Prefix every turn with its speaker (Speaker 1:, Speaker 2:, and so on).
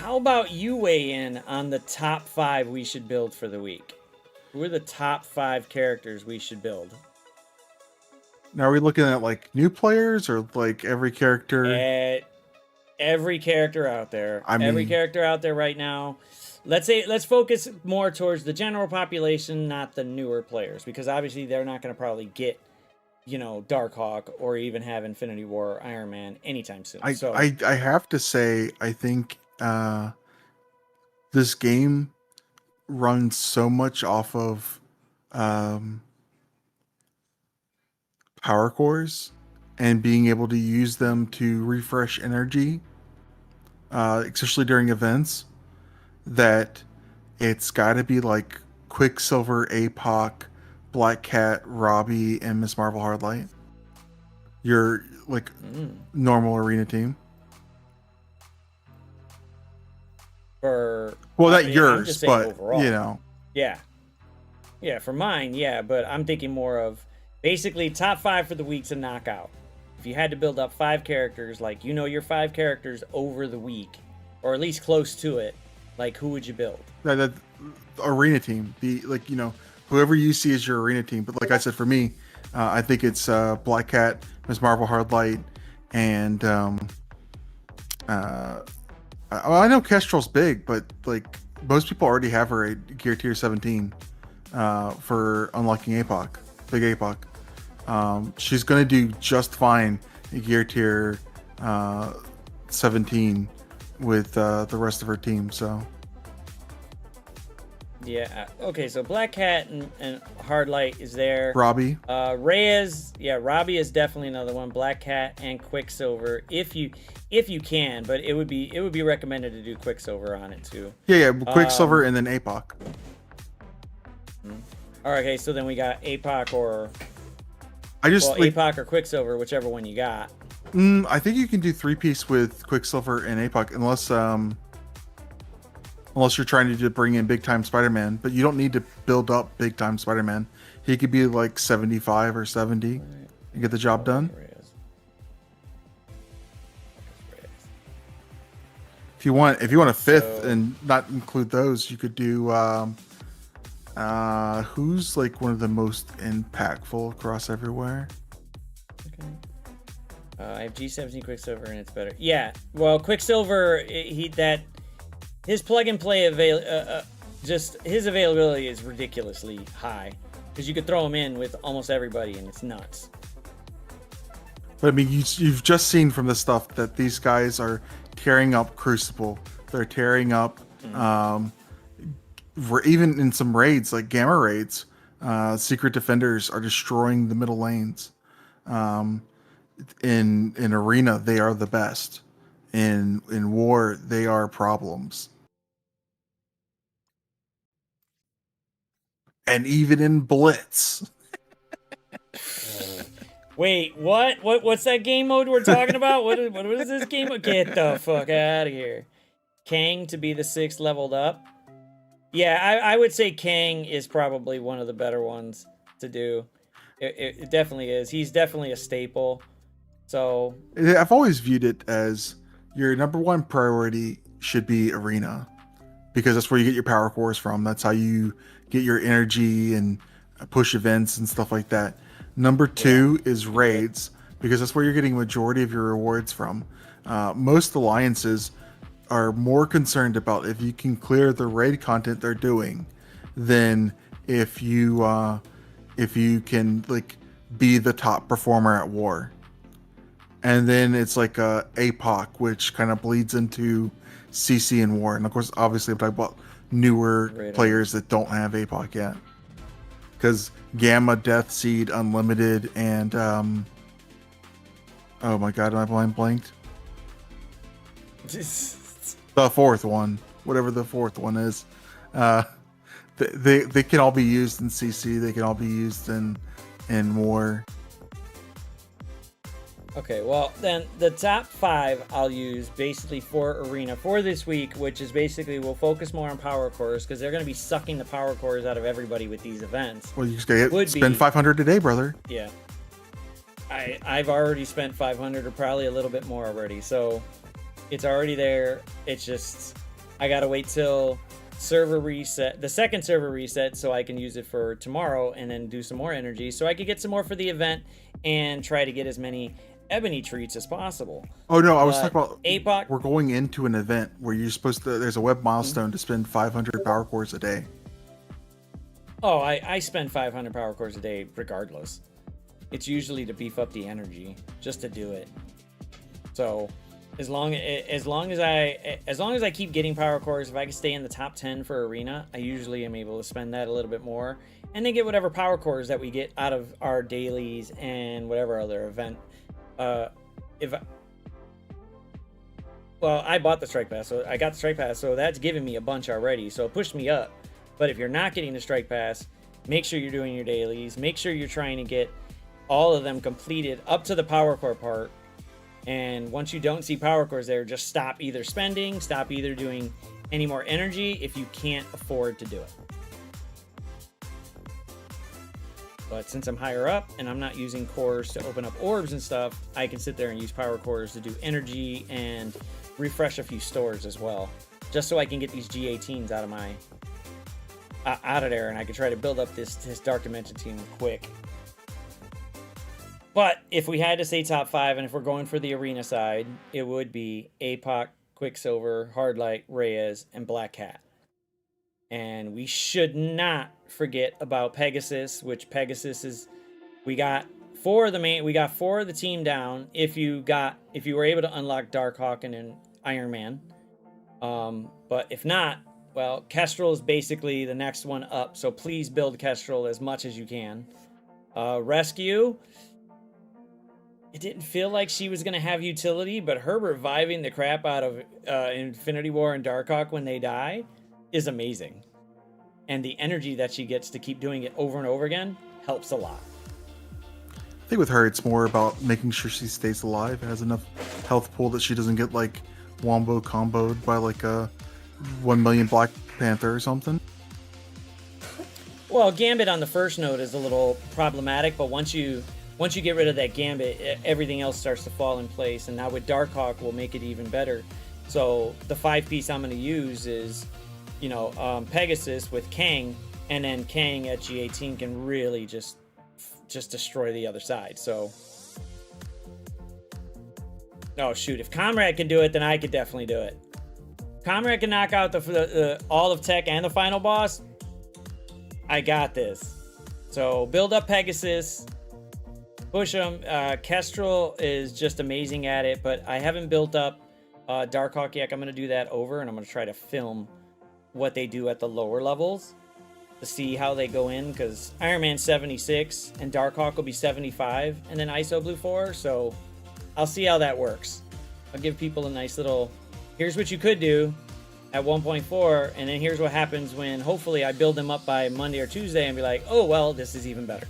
Speaker 1: how about you weigh in on the top 5 we should build for the week? Who are the top 5 characters we should build?
Speaker 2: Now, are we looking at like new players or like every character?
Speaker 1: Every character out there.
Speaker 2: I mean,
Speaker 1: every character out there right now. Let's focus more towards the general population, not the newer players, because obviously they're not going to probably get, Darkhawk or even have Infinity War or Iron Man anytime soon.
Speaker 2: I have to say, I think this game runs so much off of power cores and being able to use them to refresh energy, especially during events, that it's got to be like Quicksilver, APOC, Black Cat, Robbie, and Miss Marvel Hardlight. Your like normal arena team. Not yours, but overall.
Speaker 1: Yeah, for mine, yeah, but I'm thinking more of basically top 5 for the week to knock out. If you had to build up 5 characters, like your 5 characters over the week, or at least close to it, like who would you build?
Speaker 2: That arena team, whoever you see as your arena team. But like I said, for me, I think it's Black Cat, Miss Marvel Hardlight, and I know Kestrel's big, but like most people already have her at gear tier 17 for unlocking APOC, big APOC. She's gonna do just fine at gear tier 17 with the rest of her team. So
Speaker 1: yeah, okay. So Black Cat and Hardlight is there.
Speaker 2: Robbie,
Speaker 1: Reyes, Robbie is definitely another one. Black Cat and Quicksilver, if you can, but it would be recommended to do Quicksilver on it too.
Speaker 2: Yeah, Quicksilver and then APOC.
Speaker 1: All right, okay, so then we got APOC or
Speaker 2: APOC
Speaker 1: or Quicksilver, whichever one you got.
Speaker 2: I think you can do 3-piece with Quicksilver and APOC, unless you're trying to bring in Big Time Spider-Man, but you don't need to build up Big Time Spider-Man. He could be like 75 or 70 and get the job done. If you want a 5th and not include those, you could do who's like one of the most impactful across everywhere.
Speaker 1: Okay. I have G17 Quicksilver and it's better. Yeah, well, Quicksilver, his plug and play his availability is ridiculously high because you could throw him in with almost everybody and it's nuts.
Speaker 2: But I mean, you've just seen from the stuff that these guys are tearing up Crucible. They're tearing up, even in some raids like Gamma raids, Secret Defenders are destroying the middle lanes. In Arena, they are the best. In War, they are problems. And even in Blitz.
Speaker 1: Wait, what? What's that game mode we're talking about? What is this game? Get the fuck out of here. Kang to be the 6th leveled up. Yeah, I would say Kang is probably one of the better ones to do. It definitely is. He's definitely a staple. So
Speaker 2: I've always viewed it as your number 1 priority should be Arena, because that's where you get your power cores from. That's how you get your energy and push events and stuff like that. Number 2 is raids, because that's where you're getting majority of your rewards from. Most alliances are more concerned about if you can clear the raid content they're doing than if you can like be the top performer at War. And then it's like APOC, which kind of bleeds into CC and War. And of course, obviously, I'm talking about newer players that don't have APOC yet. Because Gamma, Death Seed, Unlimited, and oh my god, am I blanked? The 4th one, whatever the 4th one is, they can all be used in CC. They can all be used in War.
Speaker 1: Okay, well, then the top 5 I'll use basically for Arena for this week, which is basically we'll focus more on power cores because they're going to be sucking the power cores out of everybody with these events.
Speaker 2: Well, you just spend 500 a day, brother.
Speaker 1: Yeah. I've already spent 500 or probably a little bit more already, so it's already there. It's just I gotta wait till server reset, the second server reset, so I can use it for tomorrow and then do some more energy so I could get some more for the event and try to get as many ebony treats as possible.
Speaker 2: Oh no, I was talking about
Speaker 1: APOC.
Speaker 2: we're going into an event where you're supposed to, there's a web milestone to spend 500 power cores a day.
Speaker 1: Oh, I spend 500 power cores a day regardless. It's usually to beef up the energy, just to do it. So as long as I keep getting power cores, if I can stay in the top 10 for arena, I usually am able to spend that a little bit more and then get whatever power cores that we get out of our dailies and whatever other event. Well, I bought the strike pass, so I got the strike pass, so that's giving me a bunch already, so it pushed me up. But if you're not getting the strike pass, make sure you're doing your dailies, make sure you're trying to get all of them completed up to the power core part. And once you don't see power cores there, just stop either spending, stop either doing any more energy if you can't afford to do it. But since I'm higher up and I'm not using cores to open up orbs and stuff, I can sit there and use power cores to do energy and refresh a few stores as well, just so I can get these G18s out of my out of there, and I can try to build up this Dark Dimension team quick. But if we had to say top 5, and if we're going for the arena side, it would be APOC, Quicksilver, Hardlight, Reyes, and Black Cat. And we should not forget about Pegasus, which Pegasus is, we got 4 of the team down if you were able to unlock Darkhawk and Iron Man. But if not, well, Kestrel is basically the next one up, so please build Kestrel as much as you can. Rescue, it didn't feel like she was going to have utility, but her reviving the crap out of Infinity War and Darkhawk when they die is amazing. And the energy that she gets to keep doing it over and over again helps a lot.
Speaker 2: I think with her, it's more about making sure she stays alive, has enough health pool that she doesn't get like wombo comboed by like a 1 million Black Panther or something.
Speaker 1: Well, Gambit on the first node is a little problematic, but once you get rid of that Gambit, everything else starts to fall in place. And now with Darkhawk, we'll make it even better. So the 5-piece I'm going to use is, Pegasus with Kang, and then Kang at G18 can really just destroy the other side. So, oh shoot, if Comrade can do it, then I could definitely do it. Comrade can knock out the all of Tech and the final boss. I got this. So build up Pegasus, push them. Kestrel is just amazing at it, but I haven't built up Darkhawk yet. I'm going to do that over, and I'm going to try to film what they do at the lower levels to see how they go in, because Iron Man's 76 and Darkhawk will be 75, and then ISO Blue 4. So I'll see how that works. I'll give people a nice little, here's what you could do at 1.4, and then here's what happens when hopefully I build them up by Monday or Tuesday and be like, oh, well, this is even better.